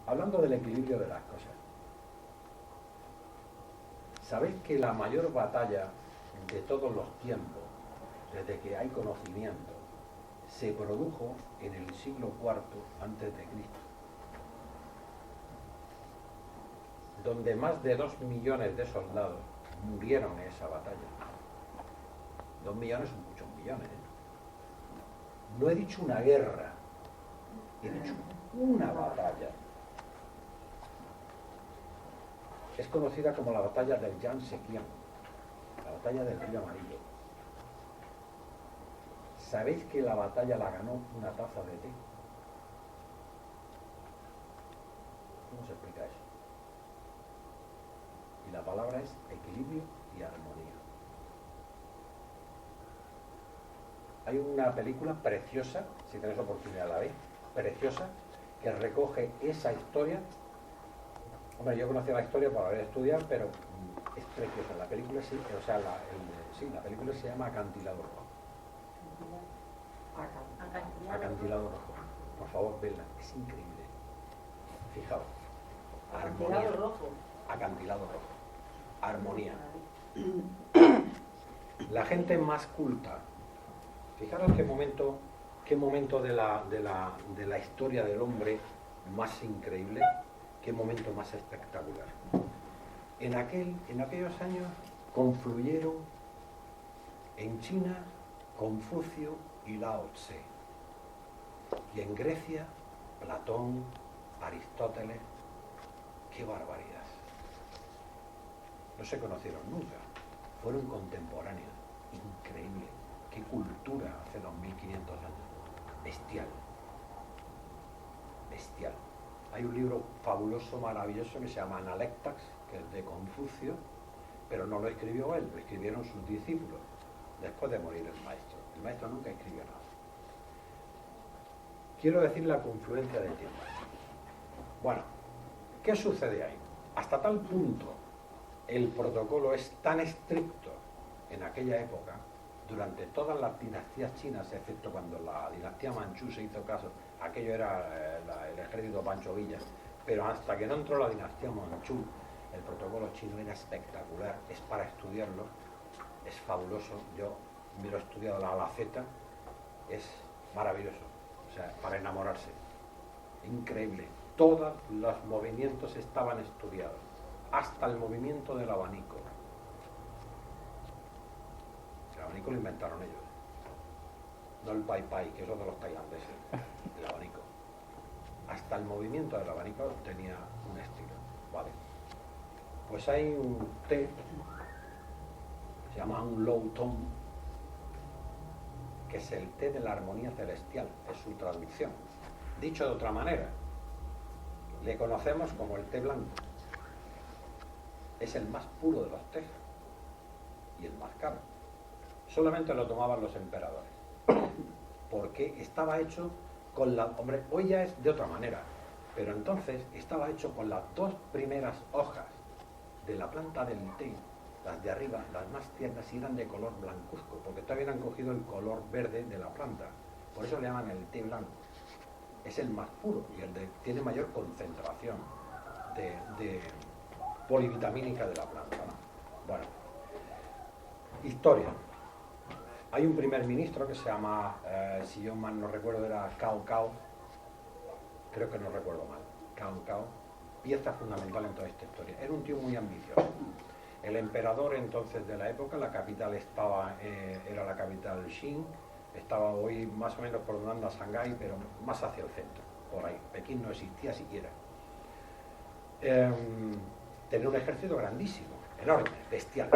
Hablando del equilibrio de las cosas, ¿sabéis que la mayor batalla de todos los tiempos, desde que hay conocimiento, se produjo en el siglo IV antes de Cristo, donde más de 2 millones de soldados murieron en esa batalla? 2 millones son muchos millones, ¿eh? No he dicho una guerra, he dicho una batalla. Es conocida como la batalla del Yangtze-Kiang, la batalla del río Amarillo. ¿Sabéis que la batalla la ganó una taza de té? ¿Cómo se explica eso? Y la palabra es equilibrio y armonía. Hay una película preciosa, si tenéis oportunidad la veis, preciosa, que recoge esa historia. Hombre, yo conocía la historia por haber estudiado, pero es preciosa. La película sí, o sea, la película se llama Acantilado Rojo. Acantilado Rojo. Por favor, vedla, es increíble. Fijaos. Acantilado rojo. Acantilado Rojo. Armonía. La gente más culta. Fijaros qué momento de la historia del hombre más increíble, qué momento más espectacular. En aquellos años confluyeron en China Confucio y Lao Tse, y en Grecia Platón, Aristóteles. ¡Qué barbaridad! No se conocieron nunca, fueron contemporáneos. Increíble. ¡Qué cultura hace 2500 años! Bestial. Bestial. Hay un libro fabuloso, maravilloso, que se llama Analectax, que es de Confucio, pero no lo escribió él, lo escribieron sus discípulos, después de morir el maestro. El maestro nunca escribió nada. Quiero decir la confluencia de tiempo. Bueno, ¿qué sucede ahí? Hasta tal punto el protocolo es tan estricto en aquella época, durante todas las dinastías chinas, excepto cuando la dinastía Manchú se hizo caso, aquello era el ejército Pancho Villa, pero hasta que no entró la dinastía Manchú, el protocolo chino era espectacular, es para estudiarlo, es fabuloso. Yo me lo he estudiado a la Z, es maravilloso, o sea, para enamorarse, increíble. Todos los movimientos estaban estudiados, hasta el movimiento del abanico. El abanico lo inventaron ellos, no el pai pai, que eso es de los tailandeses, el abanico. Hasta el movimiento del abanico tenía un estilo, ¿vale? Pues hay un té, se llama un low tone, que es el té de la armonía celestial, es su traducción. Dicho de otra manera, le conocemos como el té blanco. Es el más puro de los tés y el más caro. Solamente lo tomaban los emperadores, porque estaba hecho con la... Hombre, hoy ya es de otra manera, pero entonces estaba hecho con las 2 primeras hojas de la planta del té, las de arriba, las más tiernas, y eran de color blancuzco, porque todavía no han cogido el color verde de la planta. Por eso le llaman el té blanco. Es el más puro y tiene mayor concentración de polivitamínica de la planta, ¿no? Bueno, historia. Hay un primer ministro que se llama, si yo mal no recuerdo, era Cao Cao, creo que no recuerdo mal, Cao Cao, pieza fundamental en toda esta historia. Era un tío muy ambicioso. El emperador entonces de la época, la capital era la capital Xin, estaba hoy más o menos por donde anda Shanghái, pero más hacia el centro, por ahí. Pekín no existía siquiera. Tenía un ejército grandísimo, enorme, bestial,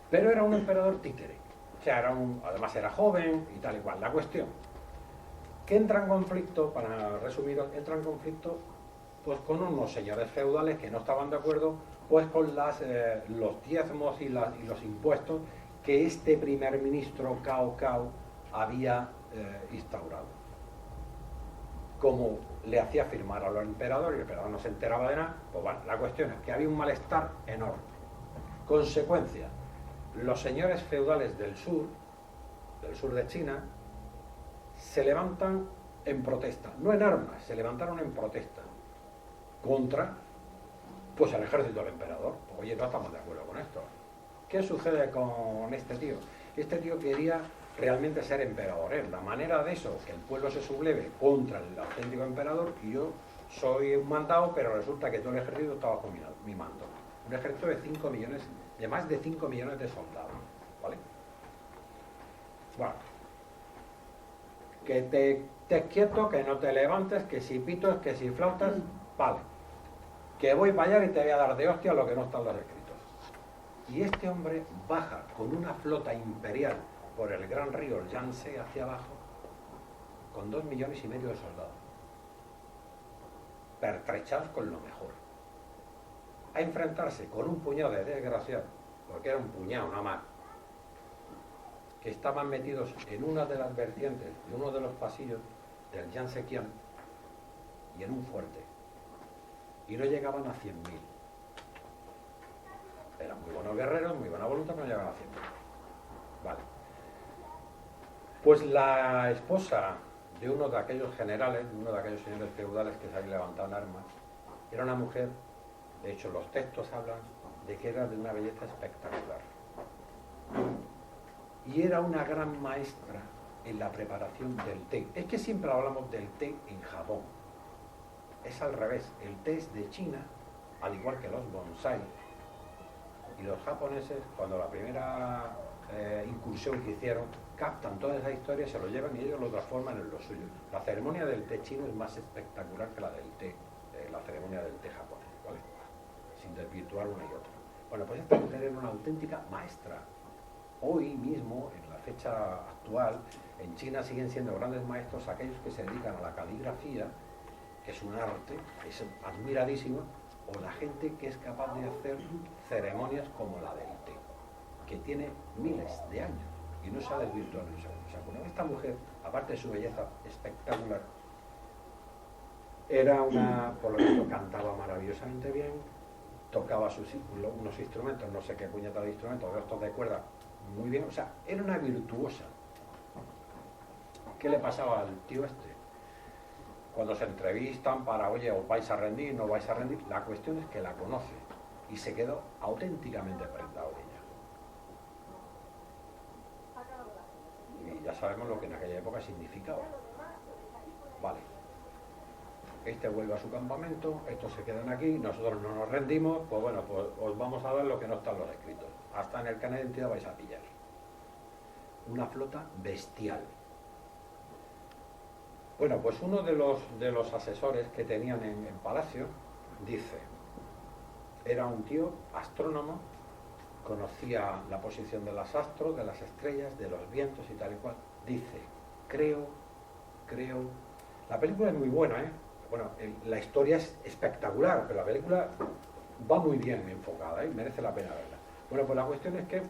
pero era un emperador títere. O sea, además era joven y tal y cual. La cuestión, que entra en conflicto, para resumiros, entra en conflicto pues con unos señores feudales que no estaban de acuerdo pues con los diezmos y los impuestos que este primer ministro Cao Cao había instaurado. Como le hacía firmar a los emperadores y el emperador no se enteraba de nada, pues bueno, la cuestión es que había un malestar enorme. Consecuencia, los señores feudales del sur de China, se levantan en protesta, no en armas, se levantaron en protesta. contra pues el ejército del emperador. Oye, no estamos de acuerdo con esto. ¿Qué sucede con este tío? Este tío quería realmente ser emperador. La manera de eso, que el pueblo se subleve contra el auténtico emperador, y yo soy un mandado, pero resulta que todo el ejército está bajo mi mando. Un ejército de 5 millones, de más de 5 millones de soldados, ¿vale? Bueno, que te estés quieto, que no te levantes, que si pitos, que si flautas, vale. Que voy para allá y te voy a dar de hostia lo que no están los escritos. Y este hombre baja con una flota imperial por el gran río, el Yangtze, hacia abajo, con 2,5 millones de soldados, pertrechados con lo mejor, a enfrentarse con un puñado de desgraciados, porque era un puñado nada más, que estaban metidos en una de las vertientes de uno de los pasillos del Yangtze-Kiang y en un fuerte, y no llegaban a 100.000. Eran muy buenos guerreros, muy buena voluntad, pero no llegaban a 100.000. Vale. Pues la esposa de uno de aquellos generales, de uno de aquellos señores feudales que se habían levantado en armas, era una mujer, de hecho los textos hablan de que era de una belleza espectacular. Y era una gran maestra en la preparación del té. Es que siempre hablamos del té en Japón. Es al revés, el té es de China, al igual que los bonsai. Y los japoneses, cuando la primera incursión que hicieron, captan toda esa historia, se lo llevan y ellos lo transforman en lo suyo. La ceremonia del té chino es más espectacular que la del té, la ceremonia del té japonés, ¿vale? Sin desvirtuar una y otra. Bueno, pues esta mujer era una auténtica maestra. Hoy mismo, en la fecha actual, en China siguen siendo grandes maestros aquellos que se dedican a la caligrafía, que es un arte, es admiradísimo, o la gente que es capaz de hacer ceremonias como la del té, que tiene miles de años y no se ha desvirtuado en un segundo. O sea, bueno, esta mujer, aparte de su belleza espectacular, era una, por lo tanto, cantaba maravillosamente bien, tocaba unos instrumentos, no sé qué puñeta de instrumentos, de estos de cuerda, muy bien, o sea, era una virtuosa. ¿Qué le pasaba al tío este? Cuando se entrevistan para, oye, ¿os vais a rendir, no vais a rendir? La cuestión es que la conoce y se quedó auténticamente prendado de ella. Y ya sabemos lo que en aquella época significaba. Vale. Este vuelve a su campamento, estos se quedan aquí, nosotros no nos rendimos, pues bueno, pues os vamos a dar lo que no están los escritos. Hasta en el carnet de identidad vais a pillar. Una flota bestial. Bueno, pues uno de los asesores que tenían en Palacio dice, era un tío astrónomo, conocía la posición de los astros, de las estrellas, de los vientos y tal y cual. Dice, creo, la película es muy buena, ¿eh? Bueno, la historia es espectacular, pero la película va muy bien enfocada, ¿eh? Merece la pena verla. Bueno, pues la cuestión es que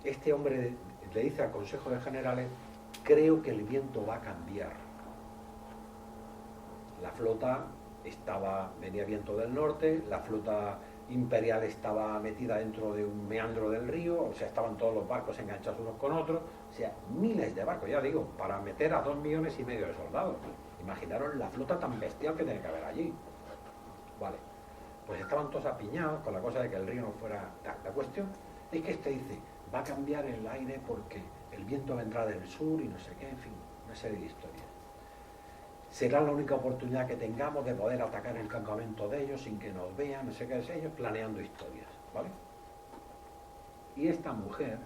este hombre le dice al Consejo de Generales, creo que el viento va a cambiar. La flota venía viento del norte, la flota imperial estaba metida dentro de un meandro del río, o sea, estaban todos los barcos enganchados unos con otros, o sea, miles de barcos, ya digo, para meter a 2,5 millones de soldados. Imaginaros la flota tan bestial que tiene que haber allí. Vale, pues estaban todos apiñados con la cosa de que el río no fuera... La cuestión es que este dice, va a cambiar el aire porque el viento vendrá del sur y no sé qué, en fin, una serie de historias. Será la única oportunidad que tengamos de poder atacar el campamento de ellos sin que nos vean, no sé qué, ellos planeando historias, ¿vale? Y esta mujer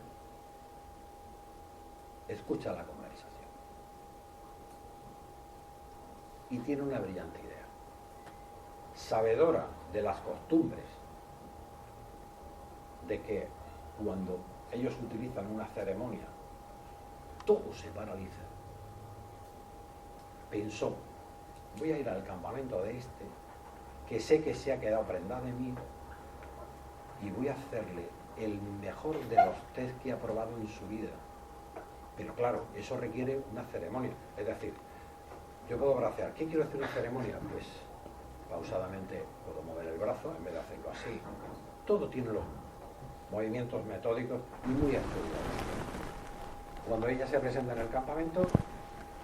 escucha la conversación y tiene una brillante idea. Sabedora de las costumbres de que cuando ellos utilizan una ceremonia todo se paraliza, pensó, voy a ir al campamento de este, que sé que se ha quedado prendado de mí, y voy a hacerle el mejor de los test que ha probado en su vida. Pero claro, eso requiere una ceremonia. Es decir, yo puedo bracear. ¿Qué quiero hacer una ceremonia? Pues pausadamente puedo mover el brazo en vez de hacerlo así. Todo tiene los movimientos metódicos y muy estudiados. Cuando ella se presenta en el campamento,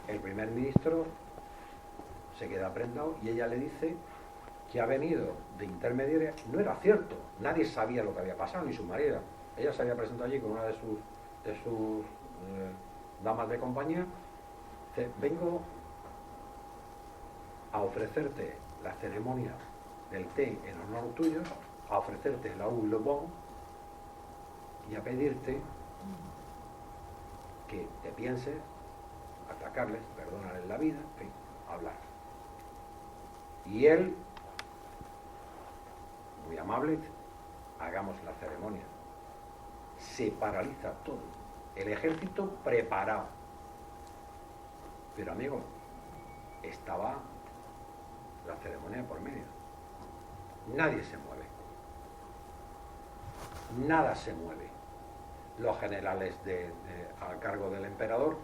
el primer ministro se queda prendado y ella le dice que ha venido de intermediaria. No era cierto, nadie sabía lo que había pasado, ni su marido. Ella se había presentado allí con una de sus damas de compañía. Dice, vengo a ofrecerte la ceremonia del té en honor tuyo, a ofrecerte la un le bon y a pedirte que te pienses atacarles, perdonarles la vida, en fin, hablar. Y él, muy amable, hagamos la ceremonia. Se paraliza todo, el ejército preparado. Pero amigo, estaba la ceremonia por medio. Nadie se mueve. Nada se mueve. Los generales al cargo del emperador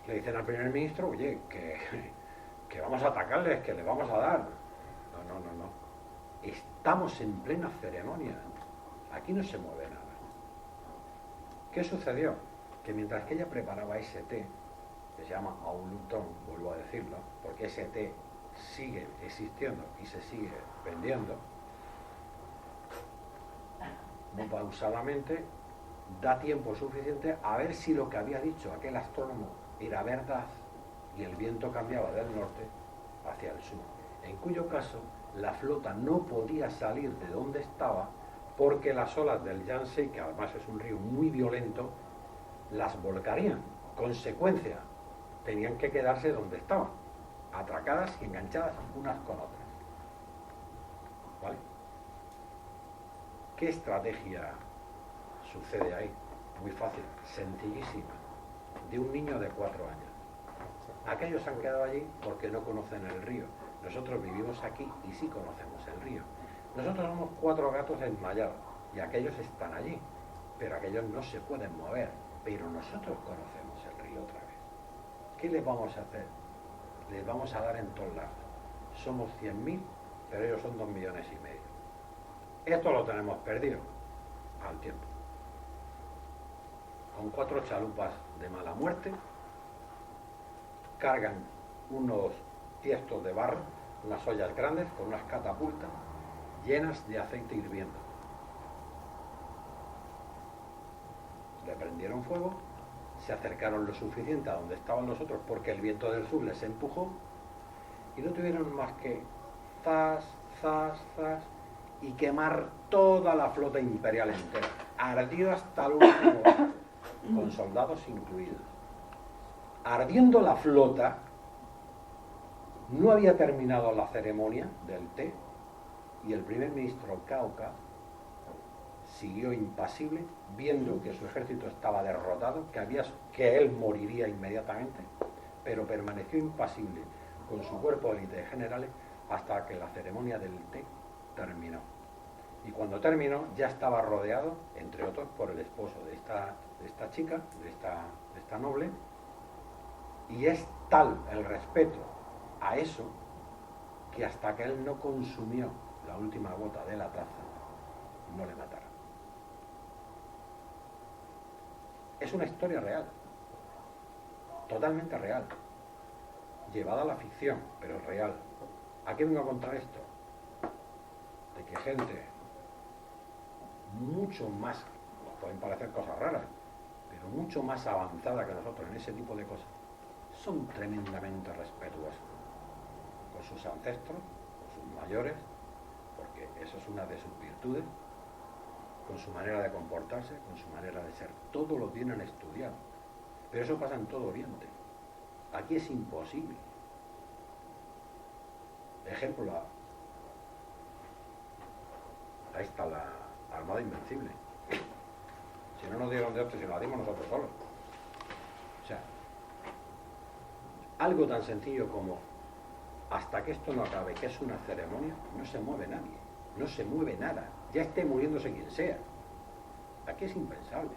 le dicen al primer ministro, oye, que vamos a atacarles, que les vamos a dar. No. Estamos en plena ceremonia. Aquí no se mueve nada. ¿Qué sucedió? Que mientras que ella preparaba ese té, que se llama aulutón, vuelvo a decirlo, porque ese té sigue existiendo y se sigue vendiendo, muy pausadamente, da tiempo suficiente a ver si lo que había dicho aquel astrónomo era verdad y el viento cambiaba del norte hacia el sur, en cuyo caso la flota no podía salir de donde estaba porque las olas del Yangtze, que además es un río muy violento, las volcarían. Consecuencia, tenían que quedarse donde estaban, atracadas y enganchadas unas con otras. ¿Vale? ¿Qué estrategia sucede ahí? Muy fácil, sencillísima, de un niño de 4 años. Aquellos han quedado allí porque no conocen el río. Nosotros vivimos aquí y sí conocemos el río. Nosotros somos 4 gatos enmayados y aquellos están allí, pero aquellos no se pueden mover. Pero nosotros conocemos el río otra vez. ¿Qué les vamos a hacer? Les vamos a dar en todos lados. Somos 100.000, pero ellos son 2,5 millones. Esto lo tenemos perdido al tiempo. Con 4 chalupas de mala muerte, cargan unos tiestos de barro, unas ollas grandes con unas catapultas llenas de aceite hirviendo. Le prendieron fuego, se acercaron lo suficiente a donde estaban los otros porque el viento del sur les empujó y no tuvieron más que zas, y quemar toda la flota imperial entera. Ardió hasta el último, con soldados incluidos. Ardiendo la flota, no había terminado la ceremonia del té y el primer ministro Kauka siguió impasible, viendo que su ejército estaba derrotado, que él moriría inmediatamente, pero permaneció impasible con su cuerpo de élite de generales hasta que la ceremonia del té terminó. Y cuando terminó ya estaba rodeado, entre otros, por el esposo de esta chica, de esta noble, y es tal el respeto a eso que hasta que él no consumió la última gota de la taza, no le mataron. Es una historia real, totalmente real, llevada a la ficción, pero real. ¿A qué vengo a contar esto? De que gente mucho más, nos pueden parecer cosas raras, pero mucho más avanzada que nosotros en ese tipo de cosas, son tremendamente respetuosos con sus ancestros, con sus mayores, porque eso es una de sus virtudes, con su manera de comportarse, con su manera de ser. Todo lo tienen estudiado, pero eso pasa en todo Oriente. Aquí es imposible. Ejemplo, ahí está la Armada Invencible. Si no nos dieron de otro, si nos la dimos nosotros solos. O sea, algo tan sencillo como hasta que esto no acabe, que es una ceremonia, no se mueve nadie, no se mueve nada, ya esté muriéndose quien sea. Aquí es impensable.